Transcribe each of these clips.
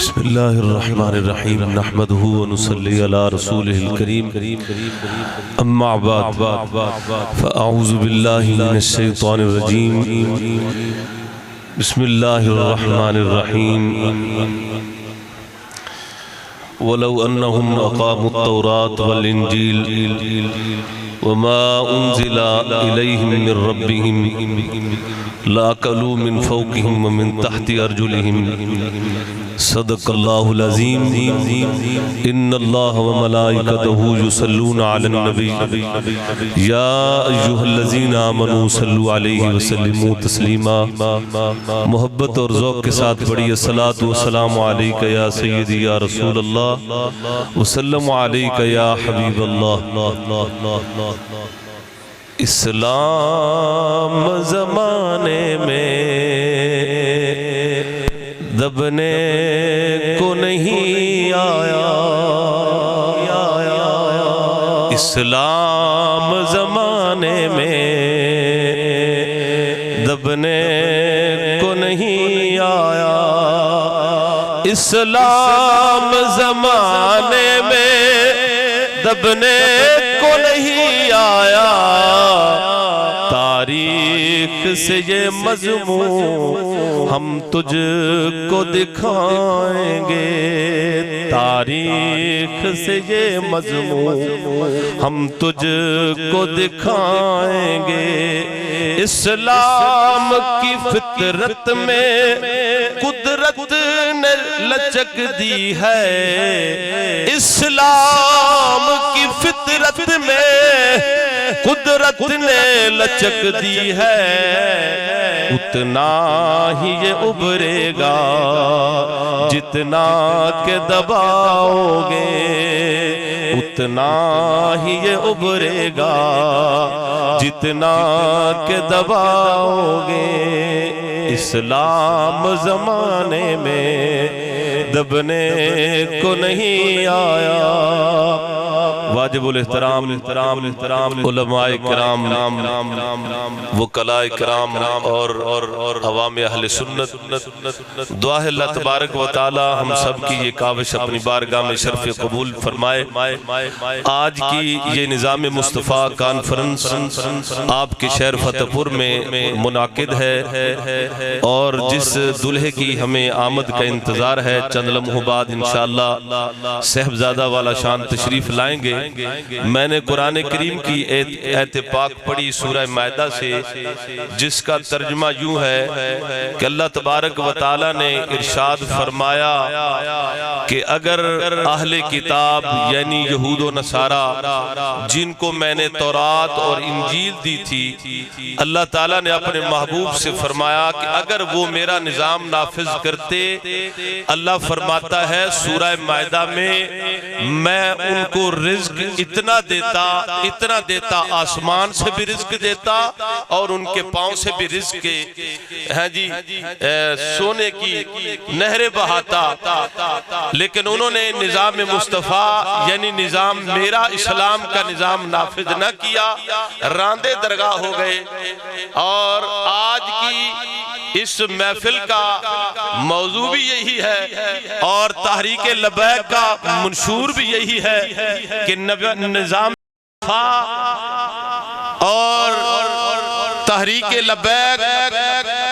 بسم اللہ الرحمن الرحیم نحمده ونصلی علی رسولہ الکریم اما بعد فاعوذ باللہ من الشیطان الرجیم بسم اللہ الرحمن الرحیم ولو انہم اقاموا التوراة والانجیل وما انزل الیہم من ربہم لَأَكَلُوا مِن فَوْقِهِمْ وَمِن تَحْتِ أَرْجُلِهِمْ صدق اللہ العظیم ان اللہ وملائکتہ یصلون علی النبی یا ایہا الذین آمنوا صلوا علیہ وسلموا تسلیما محبت اور ذوق کے ساتھ پڑھیے الصلاۃ والسلام علیک یا سیدی یا رسول اللہ وسلم علیک یا حبیب اللہ اسلام زمانے میں دبنے کو نہیں آیا اسلام زمانے میں دبنے کو نہیں آیا اسلام زمانے میں دبنے کو نہیں آیا تاریخ سے یہ مضمون ہم تجھ کو دکھائیں گے تاریخ سے یہ مضمون ہم تجھ کو دکھائیں گے اسلام کی فطرت میں قدرت نے لچک دی ہے اسلام کی فطرت میں قدرت نے لچک دی ہے اتنا ہی یہ ابھرے گا جتنا کہ دباؤ گے اتنا ہی یہ ابھرے گا جتنا کہ دباؤ گے اسلام زمانے میں دبنے کو نہیں آیا واجب الاحترام علماء کرام وکلاء کرام اور عوام اہل سنت دعا ہے اللہ تبارک و تعالی ہم سب کی یہ کاوش اپنی بارگاہ میں شرف قبول فرمائے آج کی یہ نظام مصطفیٰ کانفرنس آپ کے شہر فتح پور میں منعقد ہے اور جس دلہے کی ہمیں آمد کا انتظار ہے چند لمحوں بعد انشاءاللہ صاحبزادہ والا شان تشریف لائیں گے میں نے قرآن کریم کی ایت پاک پڑھی سورہ مائدہ سے جس کا ترجمہ یوں ہے کہ اللہ تبارک و تعالی نے ارشاد فرمایا کہ اگر اہل کتاب یعنی یہود و نصارہ جن کو میں نے تورات اور انجیل دی تھی اللہ تعالیٰ نے اپنے محبوب سے فرمایا کہ اگر وہ میرا نظام نافذ کرتے اللہ فرماتا ہے سورہ مائدہ میں ان کو رزق اتنا دیتا آسمان سے بھی رزق دیتا اور ان کے پاؤں سے بھی رزق سونے کی نہریں بہاتا لیکن انہوں نے نظام مصطفیٰ یعنی نظام میرا اسلام کا نظام نافذ نہ کیا راندے درگاہ ہو گئے اور آج کی اس محفل کا موضوع بھی یہی ہے اور تحریک لبیک کا منشور بھی یہی ہے کہ نظام اور تحریک لبیک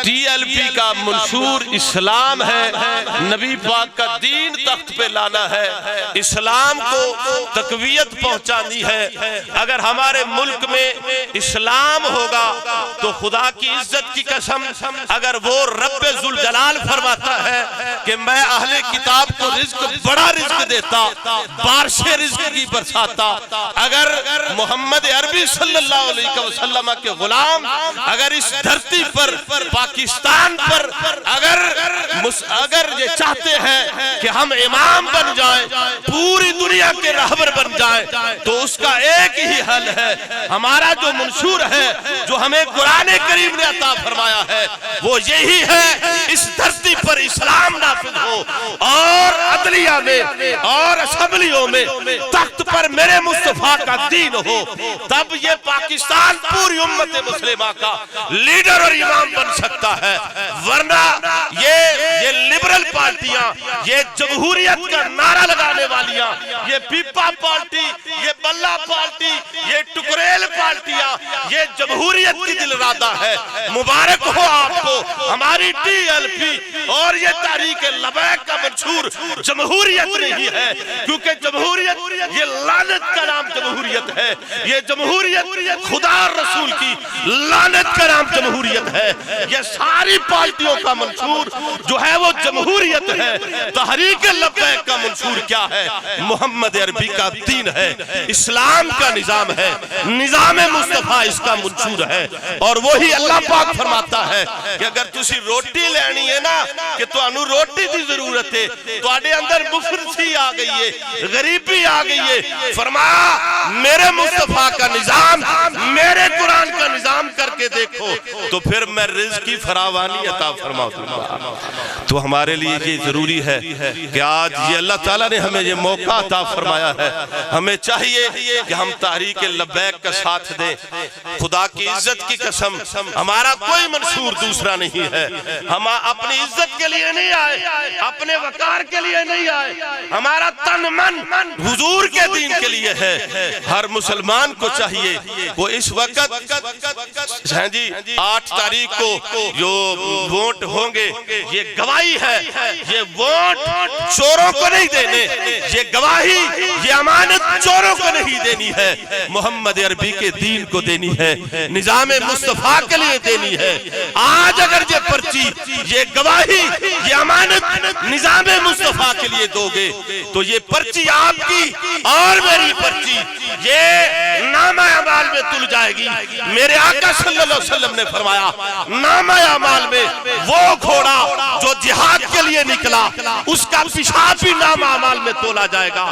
TLP کا منشور اسلام ہے نبی پاک کا دین تخت پہ لانا ہے اسلام کو تقویت پہنچانی ہے اگر ہمارے ملک میں اسلام ہوگا تو خدا کی عزت کی قسم اگر وہ رب ذوالجلال فرماتا ہے کہ میں اہل کتاب کو بڑا رزق دیتا بارش رزق کی برساتا اگر محمد عربی صلی اللہ علیہ وسلم کے غلام اگر اس دھرتی پر پاکستان پر اگر یہ چاہتے ہیں کہ ہم امام بن جائیں پوری دنیا کے رہبر بن جائیں تو اس کا ایک ہی حل ہے ہمارا جو منشور ہے جو ہمیں قرآن کریم نے عطا فرمایا ہے وہ یہی ہے اس دھرتی پر اسلام نافذ ہو اور عدلیہ میں اور اسمبلیوں میں تخت پر میرے مصطفیٰ کا دین ہو، تب یہ پاکستان پوری امت مسلمہ کا لیڈر اور امام بن سکتا ہے۔ ورنہ یہ لبرل پارٹیاں، یہ جمہوریت کا نعرہ لگانے والیاں، یہ پیپا پارٹی، یہ بلہ پارٹی، یہ ٹکریل پارٹیاں، یہ جمہوریت کی دل ارادہ ہے۔ مبارک ہو آپ کو، ہماری ٹی ایل پی اور یہ تحریک لبیک کا منشور جمہوریت نہیں ہے، کیونکہ جمہوریت یہ لعنت کا نام جمہوریت ہے، یہ جمہوریت خدا اور رسول کی لعنت کا نام جمہوریت ہے۔ یہ ساری پارٹیوں کا منشور جو ہے وہ جمہوریت ہے۔ تحریک لبیک کا منشور کیا ہے؟ محمد عربی کا دین ہے، اسلام کا نظام ہے، نظام مصطفیٰ اس کا منشور ہے۔ اور وہی اللہ پاک فرماتا ہے کہ اگر تسی روٹی لینی ہے نا کہ تو انو روٹی دی ضرورت ہے، تو آڈے اندر مفرسی آ گئی ہے، غریبی آ گئی ہے، فرمایا میرے مصطفیٰ کا نظام، میرے قرآن کا نظام کر کے دیکھو تو پھر میں رزق کی فراوانی عطا فرماؤں گا۔ تو ہمارے لیے یہ ضروری ہے کہ آج یہ اللہ تعالیٰ نے ہمیں یہ موقع عطا فرمایا ہے، ہمیں چاہیے کہ ہم تحریک لبیک کا ساتھ دیں۔ خدا کی عزت کی قسم ہمارا کوئی منشور دوسرا نہیں ہے، ہم اپنی عزت کے لیے نہیں آئے، اپنے وقار کے لیے نہیں آئے، ہمارا تن من حضور کے دین کے لیے ہے۔ ہر مسلمان کو چاہیے وہ اس وقت 8 تاریخ کو جو ووٹ ہوں گے، یہ گواہی ہے، یہ ووٹ چوروں کو نہیں دینے، یہ گواہی، یہ امانت چوروں کو نہیں دینی ہے، محمد عربی کے دین کو دینی ہے، نظام مصطفیٰ کے لیے دینی ہے۔ آج اگر یہ پرچی، یہ گواہی، یہ امانت نظام مصطفیٰ کے لیے دو گے تو یہ پرچی آپ کی اور میری پرچی یہ نامہ اعمال میں تل جائے گی۔ میرے آقا صلی اللہ علیہ وسلم نے فرمایا نامہ اعمال میں وہ گھوڑا جو جہاد کے لیے نکلا اس کا پیشاب بھی نامہ اعمال میں تولا جائے گا۔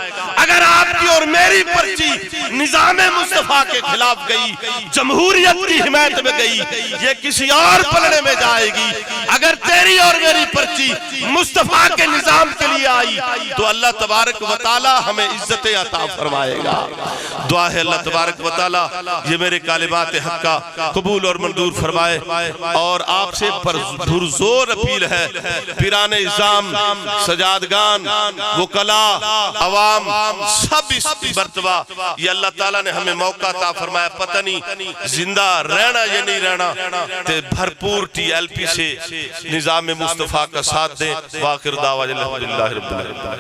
اگر آپ کی اور میری پرچی نظام مصطفیٰ کے خلاف گئی، جمہوریت کی حمایت میں گئی، یہ کسی اور پلڑے میں جائے گی۔ اگر تیری اور میری پرچی مصطفیٰ کے نظام کے لیے آئی تو اللہ تبارک و تعالی ہمیں عزت عطا فرمائے گا۔ دعا ہے اللہ تبارک و تعالی یہ میرے کلمات حق کا قبول اور منظور فرمائے، اور آپ سے پرزور اپیل ہے پیران اعظام، سجادگان، وکلاء، عوام، سب اس مرتبہ یہ اللہ تعالیٰ نے ہمیں موقع عطا فرمایا، پتہ نہیں زندہ رہنا یا نہیں رہنا، تے بھرپور ٹی ایل پی سے نظام مصطفیٰ کا ساتھ دیں۔ وآخر دعوانا الحمدللہ رب العالمین۔